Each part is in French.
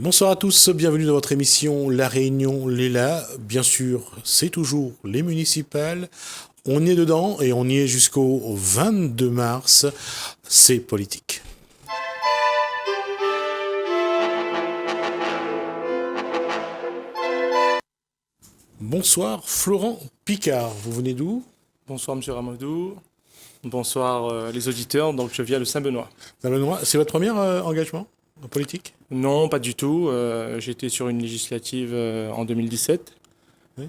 Bonsoir à tous, bienvenue dans votre émission La Réunion Léla. Bien sûr, c'est toujours les municipales. On est dedans et on y est jusqu'au 22 mars. C'est politique. Bonsoir, Florent Picard. Vous venez d'où? Bonsoir Monsieur Ramadou, bonsoir les auditeurs, donc je viens de Saint-Benoît. Saint-Benoît, c'est votre premier engagement en politique? Non, pas du tout, j'étais sur une législative en 2017, Oui.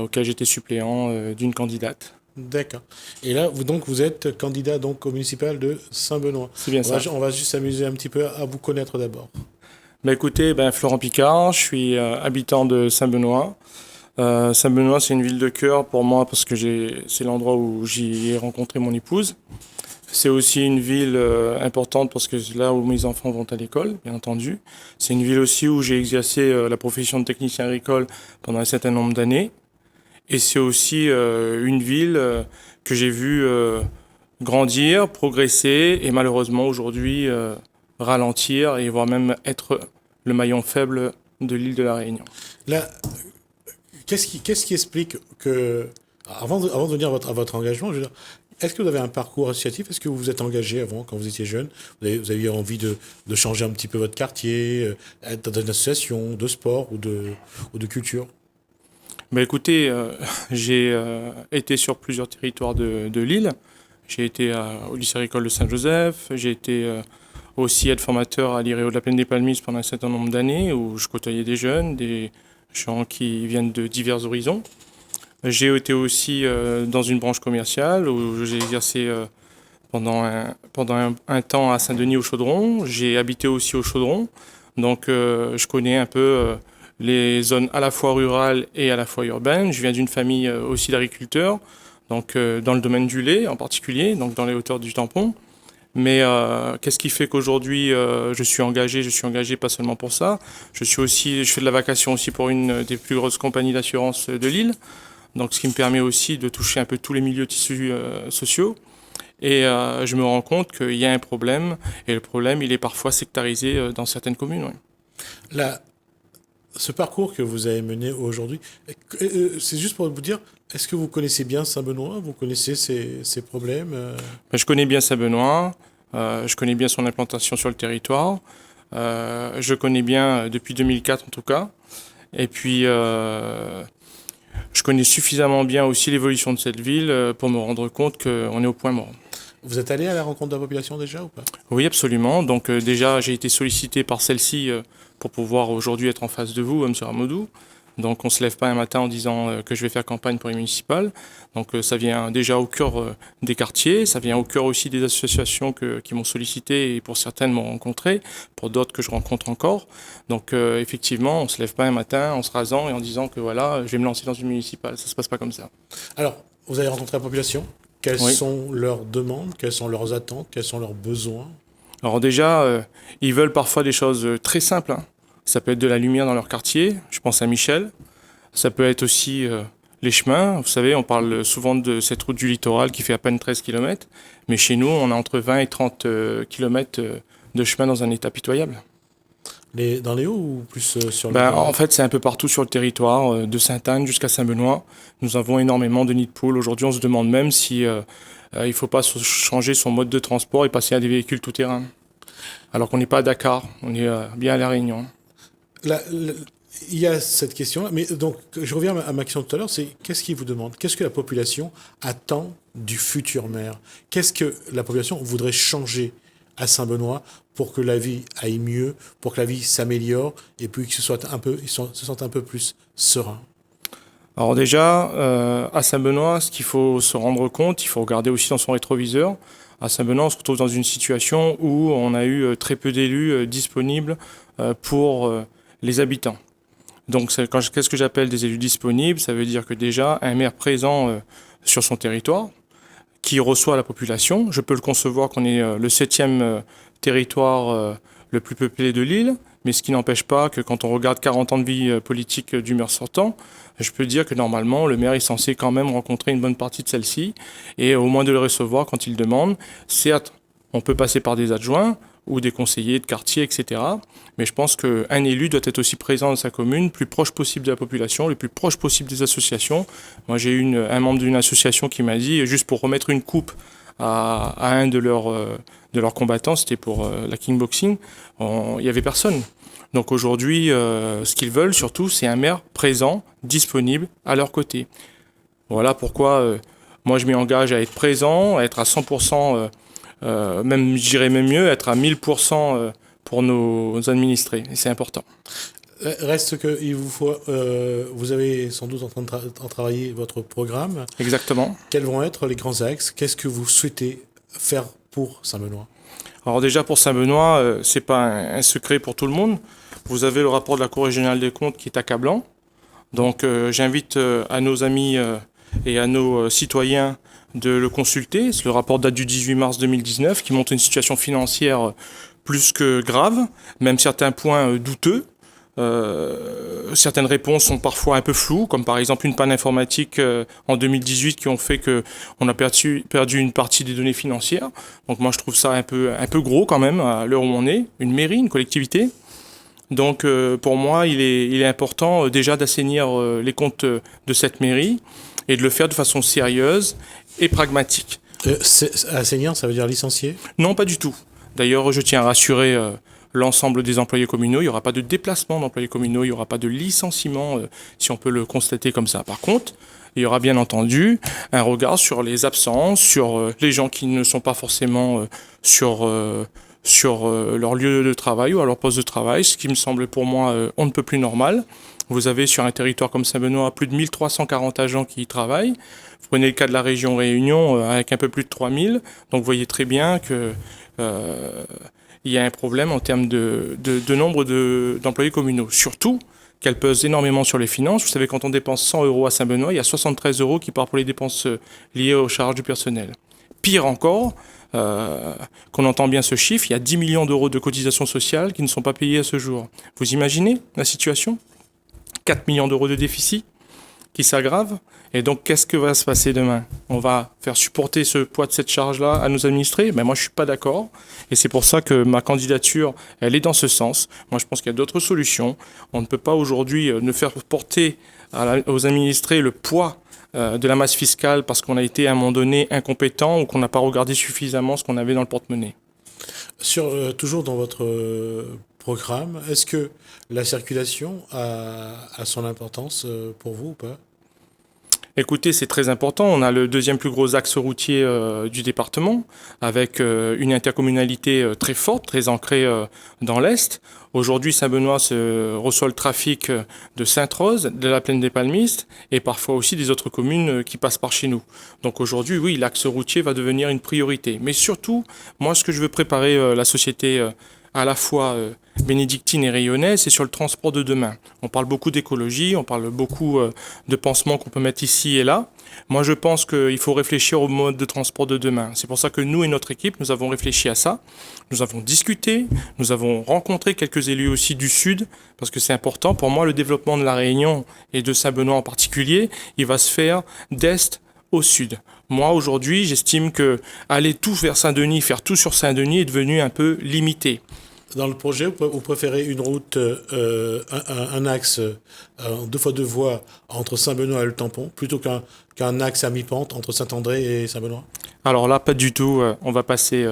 auquel j'étais suppléant d'une candidate. D'accord. Et là, vous êtes candidat donc au municipal de Saint-Benoît. C'est bien ça. On va juste s'amuser un petit peu à vous connaître d'abord. Écoutez, Florent Picard, je suis habitant de Saint-Benoît. Saint-Benoît, c'est une ville de cœur pour moi parce que c'est l'endroit où j'y ai rencontré mon épouse. C'est aussi une ville importante parce que c'est là où mes enfants vont à l'école, bien entendu. C'est une ville aussi où j'ai exercé la profession de technicien agricole pendant un certain nombre d'années. Et c'est aussi une ville que j'ai vue grandir, progresser et malheureusement aujourd'hui ralentir et voire même être le maillon faible de l'île de la Réunion. Là, qu'est-ce qui explique que, avant de venir à votre engagement, je veux dire, est-ce que vous avez un parcours associatif? Est-ce que vous vous êtes engagé avant, quand vous étiez jeune? Vous avez eu envie de changer un petit peu votre quartier, être dans une association de sport ou de culture? Écoutez, j'ai été sur plusieurs territoires de l'île. J'ai été au lycée agricole de Saint-Joseph. J'ai été aussi aide-formateur à l'IREO de la Plaine des Palmises pendant un certain nombre d'années où je côtoyais des jeunes, des gens qui viennent de divers horizons. J'ai été aussi dans une branche commerciale où j'ai exercé pendant un temps à Saint-Denis au Chaudron. J'ai habité aussi au Chaudron, donc je connais un peu les zones à la fois rurales et à la fois urbaines. Je viens d'une famille aussi d'agriculteurs, donc dans le domaine du lait en particulier, donc dans les hauteurs du Tampon. Mais qu'est-ce qui fait qu'aujourd'hui je suis engagé? Je suis engagé pas seulement pour ça. Je fais de la vacation aussi pour une des plus grosses compagnies d'assurance de l'île. Donc, ce qui me permet aussi de toucher un peu tous les milieux tissus sociaux. Et je me rends compte qu'il y a un problème. Et le problème, il est parfois sectarisé dans certaines communes. Oui. Là, ce parcours que vous avez mené aujourd'hui, c'est juste pour vous dire, est-ce que vous connaissez bien Saint-Benoît? Vous connaissez ces problèmes? Je connais bien Saint-Benoît. Je connais bien son implantation sur le territoire. Je connais bien depuis 2004 en tout cas. Et puis... je connais suffisamment bien aussi l'évolution de cette ville pour me rendre compte qu'on est au point mort. Vous êtes allé à la rencontre de la population déjà ou pas? Oui, absolument. Donc déjà, j'ai été sollicité par celle-ci pour pouvoir aujourd'hui être en face de vous, M. Ramadou. Donc on ne se lève pas un matin en disant que je vais faire campagne pour les municipales. Donc ça vient déjà au cœur des quartiers, ça vient au cœur aussi des associations qui m'ont sollicité et pour certaines m'ont rencontré, pour d'autres que je rencontre encore. Donc effectivement, on ne se lève pas un matin en se rasant et en disant que voilà, je vais me lancer dans une municipale. Ça ne se passe pas comme ça. Alors, vous avez rencontré la population. Quelles Oui. sont leurs demandes? Quelles sont leurs attentes? Quels sont leurs besoins? Alors déjà, ils veulent parfois des choses très simples, hein. Ça peut être de la lumière dans leur quartier, je pense à Michel. Ça peut être aussi les chemins. Vous savez, on parle souvent de cette route du littoral qui fait à peine 13 km. Mais chez nous, on a entre 20 et 30 km de chemin dans un état pitoyable. Dans les hauts ou plus sur le En fait, c'est un peu partout sur le territoire, de Sainte-Anne jusqu'à Saint-Benoît. Nous avons énormément de nids de poules. Aujourd'hui, on se demande même si il ne faut pas changer son mode de transport et passer à des véhicules tout-terrain. Alors qu'on n'est pas à Dakar, on est bien à La Réunion. Il y a cette question-là, mais donc je reviens à ma question tout à l'heure, c'est qu'est-ce qu'ils vous demandent? Qu'est-ce que la population attend du futur maire? Qu'est-ce que la population voudrait changer à Saint-Benoît pour que la vie aille mieux, pour que la vie s'améliore et puis qu'ils se sentent un peu plus sereins? Alors déjà, à Saint-Benoît, ce qu'il faut se rendre compte, il faut regarder aussi dans son rétroviseur. À Saint-Benoît, on se retrouve dans une situation où on a eu très peu d'élus disponibles pour les habitants. Donc qu'est-ce que j'appelle des élus disponibles? Ça veut dire que déjà, un maire présent sur son territoire, qui reçoit la population. Je peux le concevoir qu'on est le 7e territoire le plus peuplé de l'île, mais ce qui n'empêche pas que quand on regarde 40 ans de vie politique du maire sortant, je peux dire que normalement, le maire est censé quand même rencontrer une bonne partie de celle-ci, et au moins de le recevoir quand il demande. Certes, on peut passer par des adjoints, ou des conseillers de quartier, etc. Mais je pense qu'un élu doit être aussi présent dans sa commune, le plus proche possible de la population, le plus proche possible des associations. Moi, j'ai eu un membre d'une association qui m'a dit, juste pour remettre une coupe à un de leurs combattants, c'était pour la kickboxing, il n'y avait personne. Donc aujourd'hui, ce qu'ils veulent surtout, c'est un maire présent, disponible, à leur côté. Voilà pourquoi moi je m'y engage à être présent, à être à 100%, même je dirais même mieux, être à 1000% pour nos administrés. Et c'est important. Reste que il vous faut, vous avez sans doute en train de travailler votre programme. Exactement. Quels vont être les grands axes? Qu'est-ce que vous souhaitez faire pour Saint-Benoît? Alors déjà pour Saint-Benoît, c'est pas un secret pour tout le monde. Vous avez le rapport de la Cour régionale des comptes qui est accablant. Donc j'invite à nos amis et à nos citoyens de le consulter. Le rapport date du 18 mars 2019 qui montre une situation financière plus que grave, même certains points douteux. Certaines réponses sont parfois un peu floues, comme par exemple une panne informatique en 2018 qui ont fait qu'on a perdu une partie des données financières. Donc moi je trouve ça un peu gros quand même à l'heure où on est, une mairie, une collectivité. Donc pour moi il est important déjà d'assainir les comptes de cette mairie et de le faire de façon sérieuse et pragmatique. Assainir, ça veut dire licencier? Non, pas du tout. D'ailleurs, je tiens à rassurer l'ensemble des employés communaux. Il n'y aura pas de déplacement d'employés communaux, il n'y aura pas de licenciement, si on peut le constater comme ça. Par contre, il y aura bien entendu un regard sur les absences, sur les gens qui ne sont pas forcément sur leur lieu de travail ou à leur poste de travail, ce qui me semble pour moi on ne peut plus normal. Vous avez sur un territoire comme Saint-Benoît plus de 1340 agents qui y travaillent. Vous prenez le cas de la région Réunion avec un peu plus de 3000. Donc vous voyez très bien que il y a un problème en termes de nombre d'employés communaux. Surtout qu'elle pèse énormément sur les finances. Vous savez, quand on dépense 100 € à Saint-Benoît, il y a 73 € qui partent pour les dépenses liées aux charges du personnel. Pire encore, qu'on entend bien ce chiffre, il y a 10 millions d'euros de cotisations sociales qui ne sont pas payées à ce jour. Vous imaginez la situation ? 4 millions d'euros de déficit qui s'aggrave. Et donc, qu'est-ce que va se passer demain? On va faire supporter ce poids de cette charge-là à nos administrés? Ben, moi, je suis pas d'accord. Et c'est pour ça que ma candidature, elle est dans ce sens. Moi, je pense qu'il y a d'autres solutions. On ne peut pas aujourd'hui ne faire porter aux administrés le poids de la masse fiscale parce qu'on a été à un moment donné incompétent ou qu'on n'a pas regardé suffisamment ce qu'on avait dans le porte-monnaie. Toujours dans votre programme, est-ce que la circulation a son importance pour vous ou pas? Écoutez, c'est très important. On a le deuxième plus gros axe routier du département, avec une intercommunalité très forte, très ancrée dans l'Est. Aujourd'hui, Saint-Benoît reçoit le trafic de Sainte-Rose, de la Plaine des Palmistes, et parfois aussi des autres communes qui passent par chez nous. Donc aujourd'hui, oui, l'axe routier va devenir une priorité. Mais surtout, moi, ce que je veux préparer la société à la fois bénédictine et rayonnaise, c'est sur le transport de demain. On parle beaucoup d'écologie, on parle beaucoup de pansements qu'on peut mettre ici et là. Moi, je pense qu'il faut réfléchir au mode de transport de demain. C'est pour ça que nous et notre équipe, nous avons réfléchi à ça. Nous avons discuté, nous avons rencontré quelques élus aussi du Sud, parce que c'est important. Pour moi, le développement de la Réunion et de Saint-Benoît en particulier, il va se faire d'est au sud. Moi, aujourd'hui, j'estime que aller tout vers Saint-Denis, faire tout sur Saint-Denis est devenu un peu limité. Dans le projet, vous préférez une route, un axe en 2x2 voies entre Saint-Benoît et le Tampon, plutôt qu'un axe à mi-pente entre Saint-André et Saint-Benoît? Alors là, pas du tout. On va passer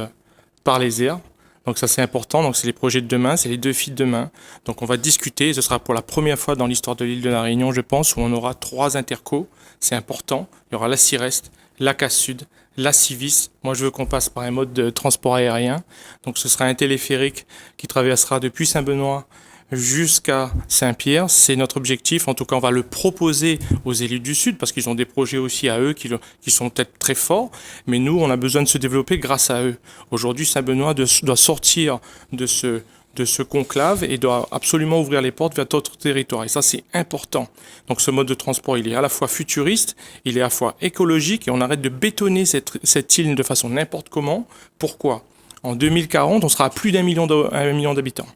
par les airs. Donc ça, c'est important. Donc c'est les projets de demain, c'est les défis de demain. Donc on va discuter. Ce sera pour la première fois dans l'histoire de l'île de la Réunion, je pense, où on aura 3 intercos. C'est important. Il y aura la CIREST, la CAS Sud, la Civis. Moi, je veux qu'on passe par un mode de transport aérien. Donc ce sera un téléphérique qui traversera depuis Saint-Benoît jusqu'à Saint-Pierre. C'est notre objectif. En tout cas, on va le proposer aux élus du Sud parce qu'ils ont des projets aussi à eux qui sont peut-être très forts. Mais nous, on a besoin de se développer grâce à eux. Aujourd'hui, Saint-Benoît doit sortir de ce conclave et doit absolument ouvrir les portes vers d'autres territoires. Et ça, c'est important. Donc ce mode de transport, il est à la fois futuriste, il est à la fois écologique et on arrête de bétonner cette île de façon n'importe comment. Pourquoi ? En 2040, on sera à plus d'un million d'habitants.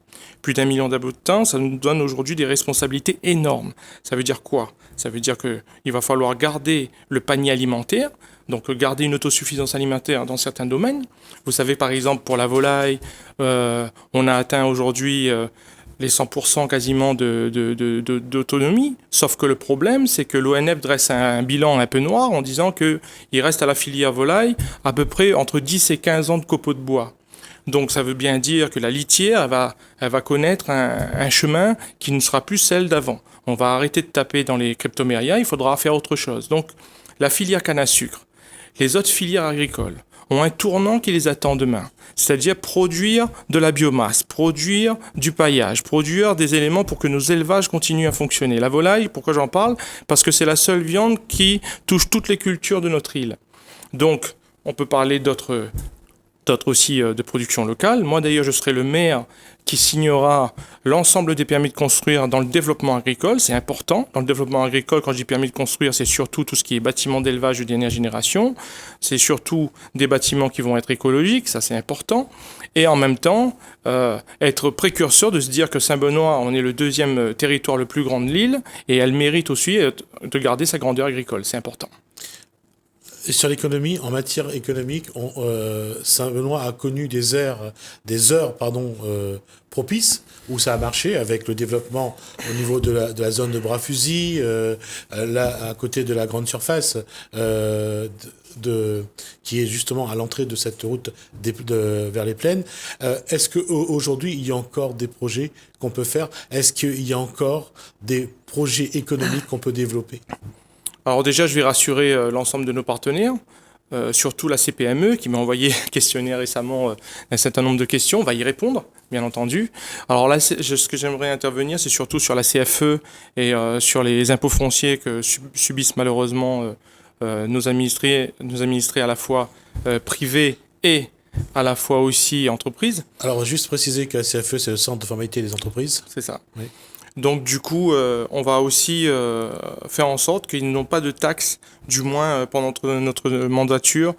Plus d'un million d'habitants, ça nous donne aujourd'hui des responsabilités énormes. Ça veut dire quoi? Ça veut dire qu'il va falloir garder le panier alimentaire, donc garder une autosuffisance alimentaire dans certains domaines. Vous savez, par exemple, pour la volaille, on a atteint aujourd'hui les 100% quasiment d'autonomie. Sauf que le problème, c'est que l'ONF dresse un bilan un peu noir en disant qu'il reste à la filière volaille à peu près entre 10 et 15 ans de copeaux de bois. Donc ça veut bien dire que la litière, elle va connaître un chemin qui ne sera plus celle d'avant. On va arrêter de taper dans les cryptomérias, il faudra faire autre chose. Donc la filière canne à sucre, les autres filières agricoles ont un tournant qui les attend demain. C'est-à-dire produire de la biomasse, produire du paillage, produire des éléments pour que nos élevages continuent à fonctionner. La volaille, pourquoi j'en parle? Parce que c'est la seule viande qui touche toutes les cultures de notre île. Donc on peut parler d'autres aussi de production locale. Moi d'ailleurs je serai le maire qui signera l'ensemble des permis de construire dans le développement agricole, c'est important. Dans le développement agricole, quand je dis permis de construire, c'est surtout tout ce qui est bâtiments d'élevage de dernière génération, c'est surtout des bâtiments qui vont être écologiques, ça c'est important, et en même temps être précurseur de se dire que Saint-Benoît, on est le deuxième territoire le plus grand de l'île, et elle mérite aussi de garder sa grandeur agricole, c'est important. Sur l'économie, en matière économique, Saint-Benoît a connu des heures propices où ça a marché avec le développement au niveau de la zone de Bras-Fusil, là à côté de la grande surface, qui est justement à l'entrée de cette route vers les plaines. Est-ce qu'aujourd'hui, il y a encore des projets qu'on peut faire? Est-ce qu'il y a encore des projets économiques qu'on peut développer? Alors déjà, je vais rassurer l'ensemble de nos partenaires, surtout la CPME qui m'a envoyé un questionnaire récemment, un certain nombre de questions. On va y répondre, bien entendu. Alors là, ce que j'aimerais intervenir, c'est surtout sur la CFE et sur les impôts fonciers que subissent malheureusement nos administrés à la fois privés et à la fois aussi entreprises. Alors juste préciser que la CFE, c'est le centre de formalité des entreprises. C'est ça. Oui. Donc du coup, on va aussi faire en sorte qu'ils n'ont pas de taxes, du moins pendant notre mandature,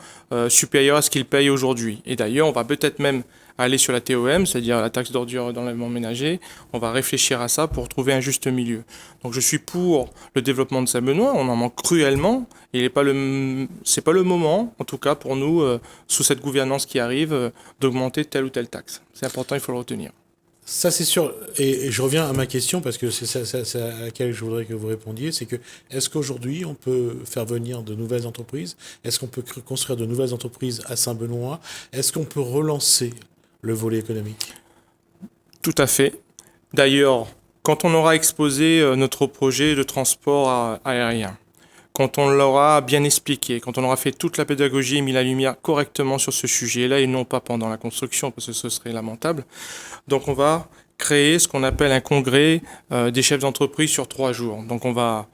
supérieure à ce qu'ils payent aujourd'hui. Et d'ailleurs, on va peut-être même aller sur la TOM, c'est-à-dire la taxe d'ordure dans l'environnement ménager. On va réfléchir à ça pour trouver un juste milieu. Donc je suis pour le développement de Saint-Benoît, on en manque cruellement. C'est pas le moment, en tout cas pour nous, sous cette gouvernance qui arrive, d'augmenter telle ou telle taxe. C'est important, il faut le retenir. Ça, c'est sûr. Et je reviens à ma question, parce que c'est à laquelle je voudrais que vous répondiez, c'est que est-ce qu'aujourd'hui, on peut faire venir de nouvelles entreprises? Est-ce qu'on peut construire de nouvelles entreprises à Saint-Benoît? Est-ce qu'on peut relancer le volet économique? Tout à fait. D'ailleurs, quand on aura exposé notre projet de transport aérien, quand on l'aura bien expliqué, quand on aura fait toute la pédagogie et mis la lumière correctement sur ce sujet-là et non pas pendant la construction parce que ce serait lamentable. Donc on va créer ce qu'on appelle un congrès des chefs d'entreprise sur 3 jours. Donc on va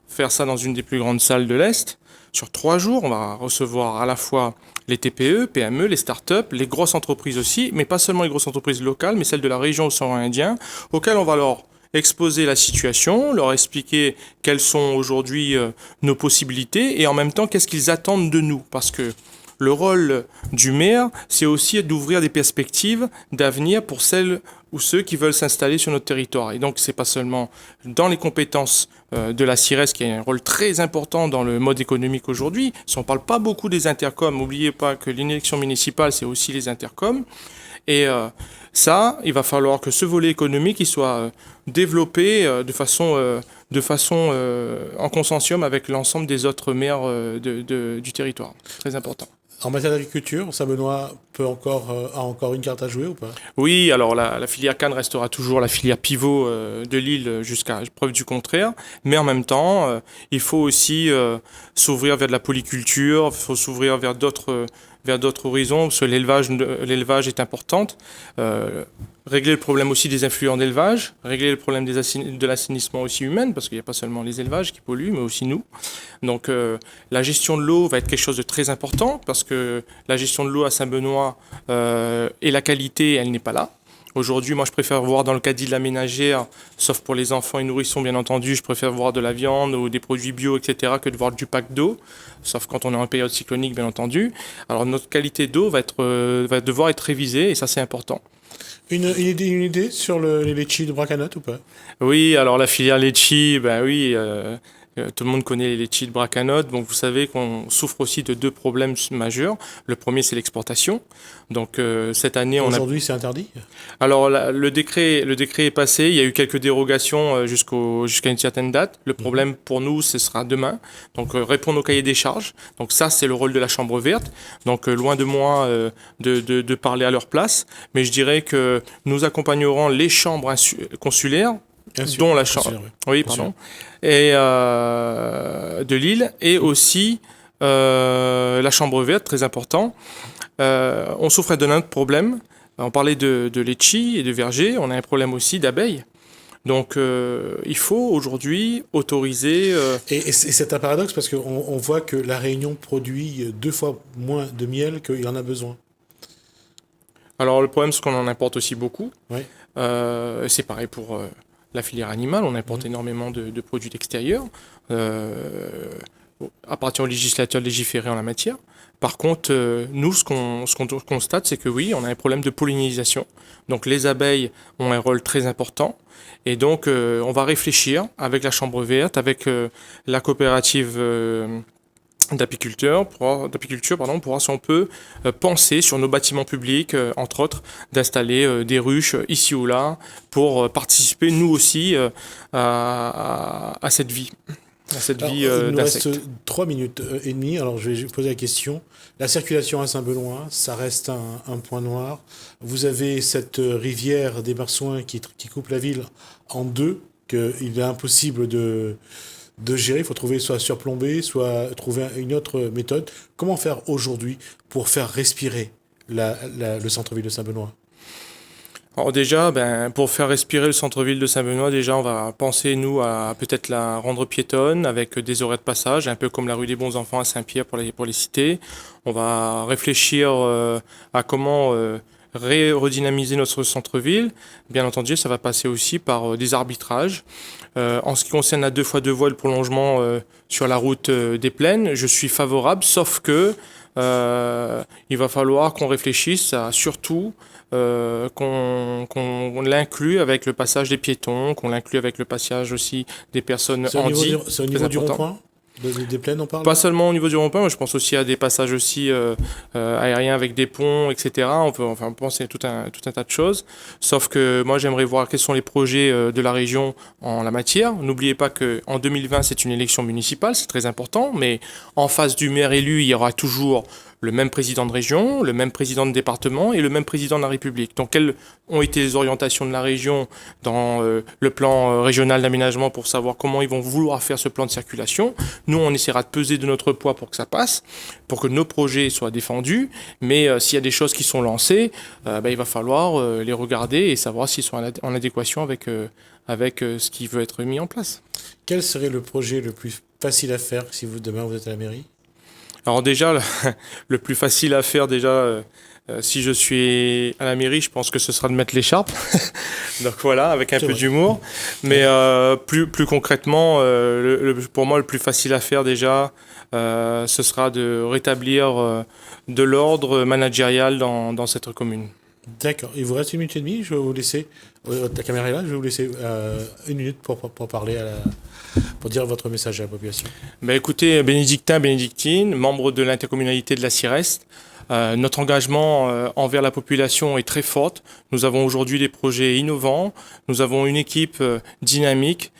faire ça dans une des plus grandes salles de l'Est. Sur 3 jours, on va recevoir à la fois les TPE, PME, les startups, les grosses entreprises aussi, mais pas seulement les grosses entreprises locales, mais celles de la région océan Indien, auxquelles on va leur exposer la situation, leur expliquer quelles sont aujourd'hui nos possibilités et en même temps qu'est-ce qu'ils attendent de nous. Parce que le rôle du maire, c'est aussi d'ouvrir des perspectives d'avenir pour celles ou ceux qui veulent s'installer sur notre territoire. Et donc, c'est pas seulement dans les compétences de la CIRES qui a un rôle très important dans le mode économique aujourd'hui. Si on parle pas beaucoup des intercoms, n'oubliez pas que l'élection municipale, c'est aussi les intercoms. Et ça, il va falloir que ce volet économique il soit développé de façon en consortium avec l'ensemble des autres maires du territoire. Très important. En matière d'agriculture, Saint-Benoît a encore une carte à jouer ou pas? Oui, alors la filière canne restera toujours la filière pivot de l'île jusqu'à preuve du contraire, mais en même temps, il faut aussi s'ouvrir vers de la polyculture, il faut s'ouvrir vers d'autres horizons, parce que l'élevage est importante. Régler le problème aussi des influents d'élevage, régler le problème de l'assainissement aussi humain, parce qu'il n'y a pas seulement les élevages qui polluent, mais aussi nous. Donc la gestion de l'eau va être quelque chose de très important, parce que la gestion de l'eau à Saint-Benoît et la qualité, elle n'est pas là. Aujourd'hui, moi, je préfère voir dans le caddie de la ménagère, sauf pour les enfants et nourrissons, bien entendu, je préfère voir de la viande ou des produits bio, etc., que de voir du pack d'eau, sauf quand on est en période cyclonique, bien entendu. Alors, notre qualité d'eau va devoir être révisée et ça, c'est important. Une idée sur les litchis de Bracanotte ou pas? Oui, alors la filière litchi, ben oui, tout le monde connaît les litchis de Bracanotte. Donc vous savez qu'on souffre aussi de deux problèmes majeurs. Le premier, c'est l'exportation. Donc cette année, Aujourd'hui, c'est interdit? Alors le décret est passé. Il y a eu quelques dérogations jusqu'à une certaine date. Le problème pour nous, ce sera demain. Donc répondre au cahier des charges. Donc ça, c'est le rôle de la Chambre verte. Donc loin de moi de parler à leur place, mais je dirais que nous accompagnerons les chambres consulaires, dont la chambre, oui, pardon, et de Lille, et aussi la Chambre verte, très important. On souffrait d'un autre problème. On parlait de litchis et de vergers. On a un problème aussi d'abeilles. Donc, il faut aujourd'hui autoriser... Et c'est un paradoxe parce qu'on voit que la Réunion produit 2 fois moins de miel qu'il en a besoin. Alors, le problème, c'est qu'on en importe aussi beaucoup. Oui. C'est pareil pour la filière animale. On importe énormément de produits d'extérieur. Appartient au législateur de légiférer en la matière. Par contre, nous, ce qu'on constate, c'est que oui, on a un problème de pollinisation. Donc les abeilles ont un rôle très important. Et donc, on va réfléchir avec la Chambre verte, avec la coopérative d'apiculture, pour voir si on peut penser sur nos bâtiments publics, entre autres, d'installer des ruches ici ou là, pour participer, nous aussi, à cette vie. À cette vie il nous d'insectes. reste 3 minutes et demie. Alors, je vais poser la question. La circulation à Saint-Benoît, ça reste un point noir. Vous avez cette rivière des Marsouins qui coupe la ville en deux, qu'il est impossible de gérer. Il faut trouver soit surplombé, soit trouver une autre méthode. Comment faire aujourd'hui pour faire respirer le centre-ville de Saint-Benoît? Alors déjà, pour faire respirer le centre-ville de Saint-Benoît, déjà on va penser, nous, à peut-être la rendre piétonne avec des horaires de passage, un peu comme la rue des Bons Enfants à Saint-Pierre pour les cités. On va réfléchir à comment redynamiser notre centre-ville. Bien entendu, ça va passer aussi par des arbitrages. En ce qui concerne la 2x2 voies, le prolongement sur la route des Plaines, je suis favorable, sauf que il va falloir qu'on réfléchisse à surtout qu'on l'inclue avec le passage des piétons, qu'on l'inclue avec le passage aussi des personnes handies. C'est au niveau du rond-point des Plaines, on parle? Pas seulement au niveau du rond-point, mais je pense aussi à des passages aussi aériens avec des ponts, etc. On peut penser tout un tas de choses. Sauf que moi, j'aimerais voir quels sont les projets de la région en la matière. N'oubliez pas qu'en 2020, c'est une élection municipale, c'est très important, mais en face du maire élu, il y aura toujours le même président de région, le même président de département et le même président de la République. Donc, quelles ont été les orientations de la région dans le plan régional d'aménagement pour savoir comment ils vont vouloir faire ce plan de circulation? Nous, on essaiera de peser de notre poids pour que ça passe, pour que nos projets soient défendus. Mais s'il y a des choses qui sont lancées, il va falloir les regarder et savoir s'ils sont en adéquation avec ce qui veut être mis en place. Quel serait le projet le plus facile à faire si demain vous êtes à la mairie? Alors déjà, le plus facile à faire déjà, si je suis à la mairie, je pense que ce sera de mettre l'écharpe. Donc voilà, avec un peu d'humour. Mais plus concrètement, pour moi, le plus facile à faire déjà, ce sera de rétablir de l'ordre managérial dans cette commune. D'accord. Il vous reste 1 minute et demie. Je vais vous laisser. Ta caméra est là. Je vais vous laisser 1 minute pour parler pour dire votre message à la population. Écoutez, bénédictins, bénédictines, membres de l'intercommunalité de la Sireste, notre engagement envers la population est très fort. Nous avons aujourd'hui des projets innovants. Nous avons une équipe dynamique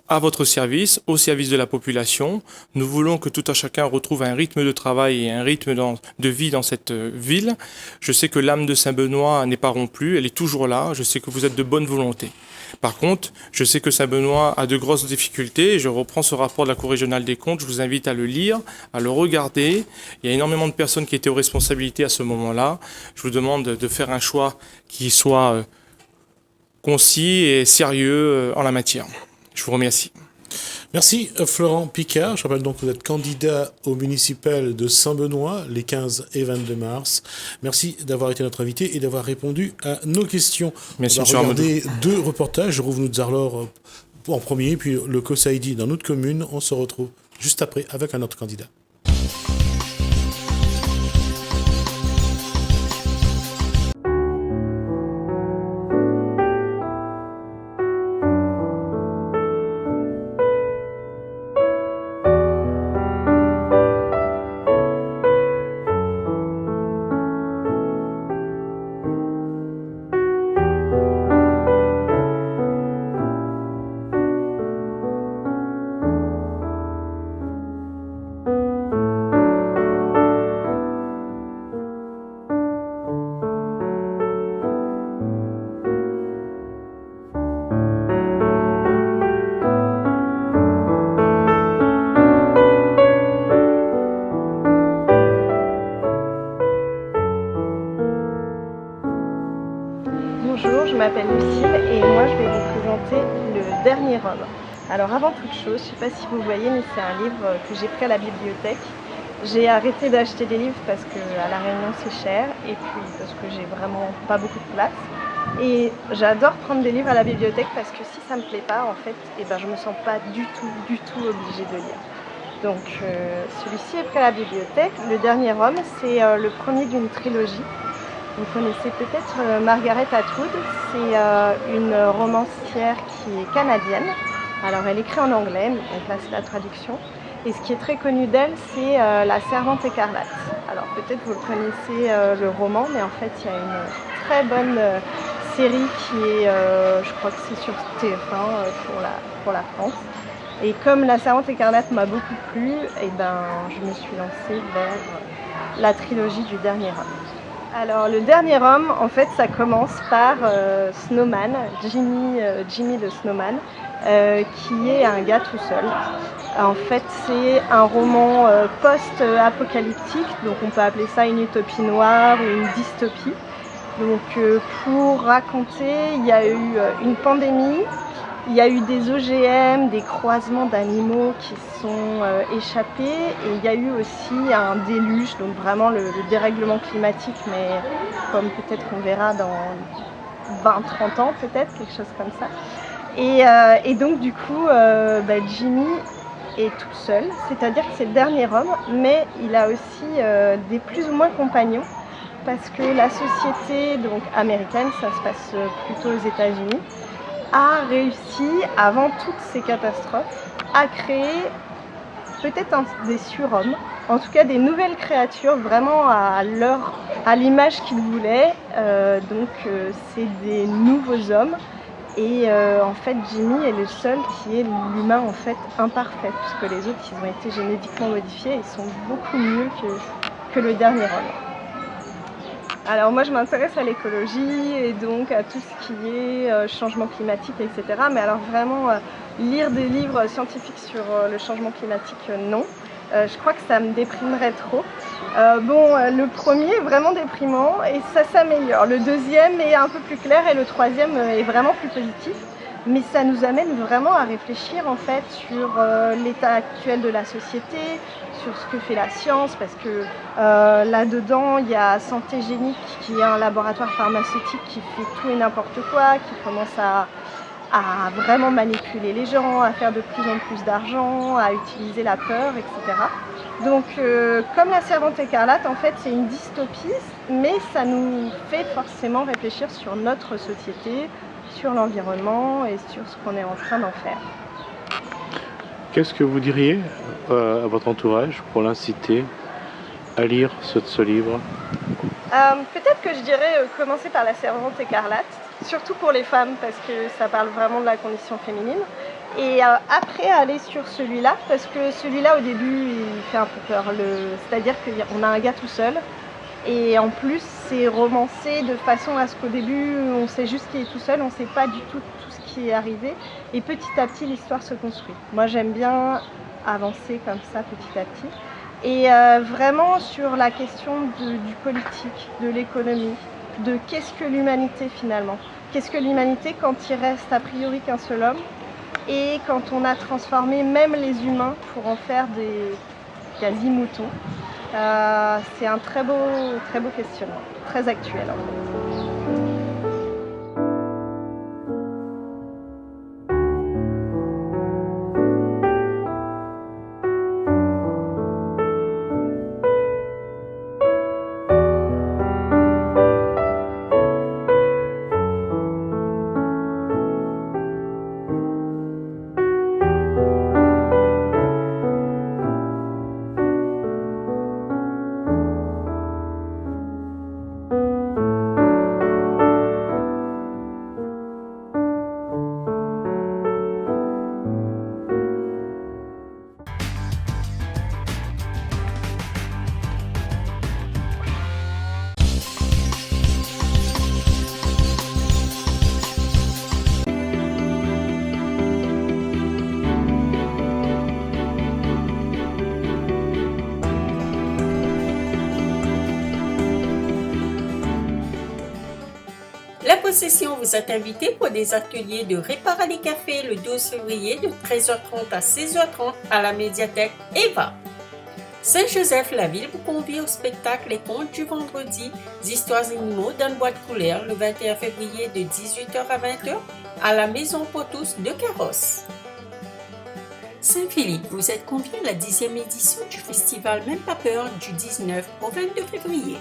à votre service, au service de la population. Nous voulons que tout un chacun retrouve un rythme de travail et un rythme de vie dans cette ville. Je sais que l'âme de Saint-Benoît n'est pas rompue, elle est toujours là. Je sais que vous êtes de bonne volonté. Par contre, je sais que Saint-Benoît a de grosses difficultés. Je reprends ce rapport de la Cour régionale des comptes. Je vous invite à le lire, à le regarder. Il y a énormément de personnes qui étaient aux responsabilités à ce moment-là. Je vous demande de faire un choix qui soit concis et sérieux en la matière. Je vous remercie. Merci Florent Picard. Je rappelle donc que vous êtes candidat au municipal de Saint-Benoît les 15 et 22 mars. Merci d'avoir été notre invité et d'avoir répondu à nos questions. Merci, on va regarder deux reportages. Rouvenous Zarlor en premier, puis le Kosaïdi dans notre commune. On se retrouve juste après avec un autre candidat. Bonjour, je m'appelle Lucille et moi je vais vous présenter Le Dernier Homme. Alors avant toute chose, je ne sais pas si vous voyez, mais c'est un livre que j'ai pris à la bibliothèque. J'ai arrêté d'acheter des livres parce qu'à La Réunion c'est cher et puis parce que j'ai vraiment pas beaucoup de place. Et j'adore prendre des livres à la bibliothèque parce que si ça me plaît pas, en fait, je me sens pas du tout obligée de lire. Donc celui-ci est pris à la bibliothèque. Le Dernier Homme, c'est le premier d'une trilogie. Vous connaissez peut-être Margaret Atwood, c'est une romancière qui est canadienne. Alors elle écrit en anglais, donc là c'est la traduction. Et ce qui est très connu d'elle, c'est La Servante écarlate. Alors peut-être vous le connaissez le roman, mais en fait il y a une très bonne série qui est, je crois que c'est sur TF1 pour la France. Et comme La Servante écarlate m'a beaucoup plu, je me suis lancée vers la trilogie du Dernier Homme. Alors le Dernier Homme, en fait, ça commence par Snowman, Jimmy le Snowman, qui est un gars tout seul. En fait, c'est un roman post-apocalyptique, donc on peut appeler ça une utopie noire ou une dystopie. Donc pour raconter, il y a eu une pandémie, il y a eu des OGM, des croisements d'animaux qui sont échappés, et il y a eu aussi un déluge, donc vraiment le dérèglement climatique, mais comme peut-être qu'on verra dans 20-30 ans, peut-être, quelque chose comme ça. Et donc du coup, Jimmy est tout seul, c'est-à-dire que c'est le dernier homme, mais il a aussi des plus ou moins compagnons, parce que la société donc, américaine, ça se passe plutôt aux États-Unis, a réussi, avant toutes ces catastrophes, à créer peut-être des surhommes, en tout cas des nouvelles créatures vraiment à l'image qu'ils voulaient. C'est des nouveaux hommes. Et en fait, Jimmy est le seul qui est l'humain en fait imparfait, puisque les autres, ils ont été génétiquement modifiés, ils sont beaucoup mieux que le dernier homme. Alors moi je m'intéresse à l'écologie et donc à tout ce qui est changement climatique, etc. Mais alors vraiment lire des livres scientifiques sur le changement climatique, non. Je crois que ça me déprimerait trop. Le premier est vraiment déprimant et ça s'améliore. Le deuxième est un peu plus clair et le troisième est vraiment plus positif. Mais ça nous amène vraiment à réfléchir en fait sur l'état actuel de la société, sur ce que fait la science, parce que là-dedans, il y a Santé Génique, qui est un laboratoire pharmaceutique qui fait tout et n'importe quoi, qui commence à vraiment manipuler les gens, à faire de plus en plus d'argent, à utiliser la peur, etc. Donc, comme La Servante écarlate, en fait, c'est une dystopie, mais ça nous fait forcément réfléchir sur notre société, sur l'environnement et sur ce qu'on est en train d'en faire. Qu'est-ce que vous diriez à votre entourage pour l'inciter à lire ce livre ? Peut-être que je dirais commencer par La Servante écarlate, surtout pour les femmes, parce que ça parle vraiment de la condition féminine. Et après aller sur celui-là, parce que celui-là au début il fait un peu peur, c'est-à-dire qu'on a un gars tout seul. Et en plus, c'est romancé de façon à ce qu'au début, on sait juste qu'il est tout seul, on ne sait pas du tout ce qui est arrivé. Et petit à petit, l'histoire se construit. Moi, j'aime bien avancer comme ça, petit à petit. Et vraiment sur la question du politique, de l'économie, de qu'est-ce que l'humanité finalement. Qu'est-ce que l'humanité quand il reste a priori qu'un seul homme et quand on a transformé même les humains pour en faire des quasi-moutons. C'est un très beau questionnement, très actuel en fait. La Possession vous êtes invité pour des ateliers de Répara les cafés le 12 février de 13h30 à 16h30 à la médiathèque Eva. Saint-Joseph-la-Ville vous convie au spectacle Les Contes du vendredi, Histoires animaux dans une boîte couleur le 21 février de 18h à 20h à la Maison pour tous de Carrosse. Saint-Philippe, vous êtes convié à la 10e édition du festival Même pas peur du 19 au 22 février.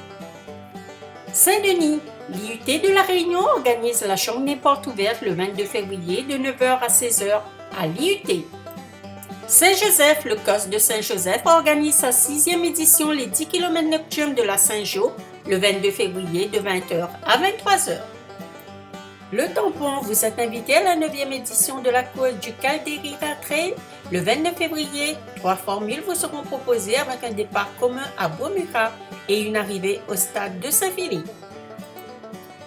Saint-Denis, l'IUT de la Réunion organise la journée porte ouverte le 22 février de 9h à 16h à l'IUT. Saint-Joseph, le COS de Saint-Joseph organise sa 6e édition les 10 km nocturnes de la Saint-Jo le 22 février de 20h à 23h. Le Tampon, vous êtes invité à la 9e édition de la course du Calderira Trail le 29 février. 3 formules vous seront proposées avec un départ commun à Beaumura et une arrivée au stade de Saint-Philippe.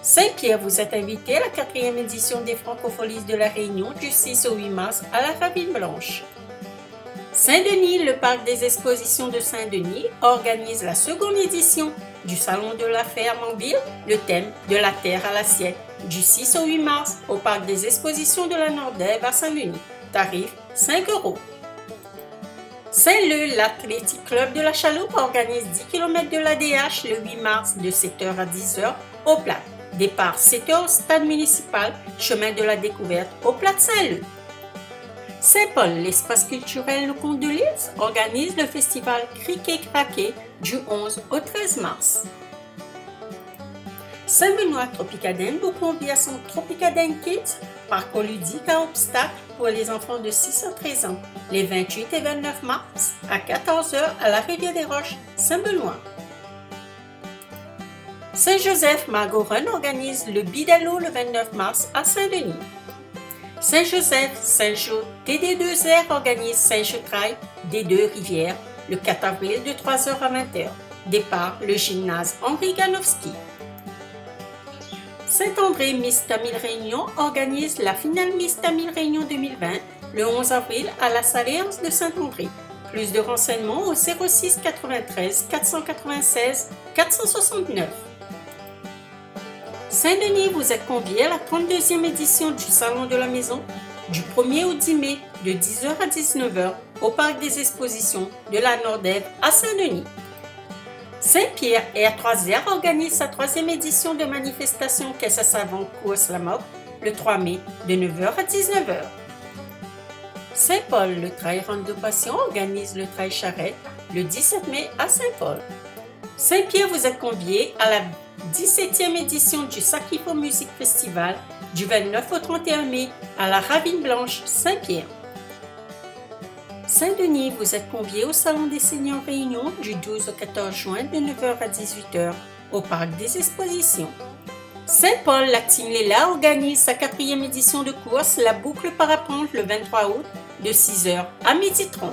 Saint-Pierre, vous êtes invité à la 4e édition des Francopholies de la Réunion du 6 au 8 mars à la Ravine Blanche. Saint-Denis, le parc des expositions de Saint-Denis organise la 2e édition du Salon de la Ferme en ville, le thème de la terre à l'assiette, du 6 au 8 mars au parc des expositions de la Nordève à Saint-Denis. Tarif 5 €. Saint-Leu, l'Athletic Club de la Chaloupe organise 10 km de l'ADH le 8 mars de 7h à 10h au Plat. Départ 7h au stade municipal, chemin de la découverte au Plat de Saint-Leu. Saint-Paul, l'espace culturel Le Comte de Lys organise le festival Criquet Craquet du 11 au 13 mars. Saint-Benoît Tropicadène vous convie à son Tropicadène Kids, parcours ludique à obstacles pour les enfants de 6 à 13 ans, les 28 et 29 mars à 14h à la Rivière des Roches, Saint-Benoît. Saint-Joseph Margot Run organise le Bidalo le 29 mars à Saint-Denis. Saint-Joseph Saint-Jo TD2R organise Saint-Jo Trail des Deux Rivières le 4 avril de 3h à 20h. Départ le gymnase Henri Ganowski. Saint-André Miss Tamil Réunion organise la finale Miss Tamil Réunion 2020 le 11 avril à la Saléance de Saint-André. Plus de renseignements au 06 93 496 469. Saint-Denis, vous êtes conviés à la 32e édition du Salon de la Maison du 1er au 10 mai de 10h à 19h au Parc des Expositions de la Nordève à Saint-Denis. Saint-Pierre et A3R organise sa 3e édition de manifestation Caisse à savon course la mort le 3 mai de 9h à 19h. Saint-Paul, le Trail Rando Passion organise le Trail Charrette le 17 mai à Saint-Paul. Saint-Pierre, vous êtes conviés à la 17e édition du Sakifo Music Festival du 29 au 31 mai à la Ravine Blanche, Saint-Pierre. Saint-Denis, vous êtes conviés au Salon des Seigneurs Réunion du 12 au 14 juin de 9h à 18h au Parc des Expositions. Saint-Paul, la Team Léla organise sa 4e édition de course La Boucle Parapente le 23 août de 6h à 12h30.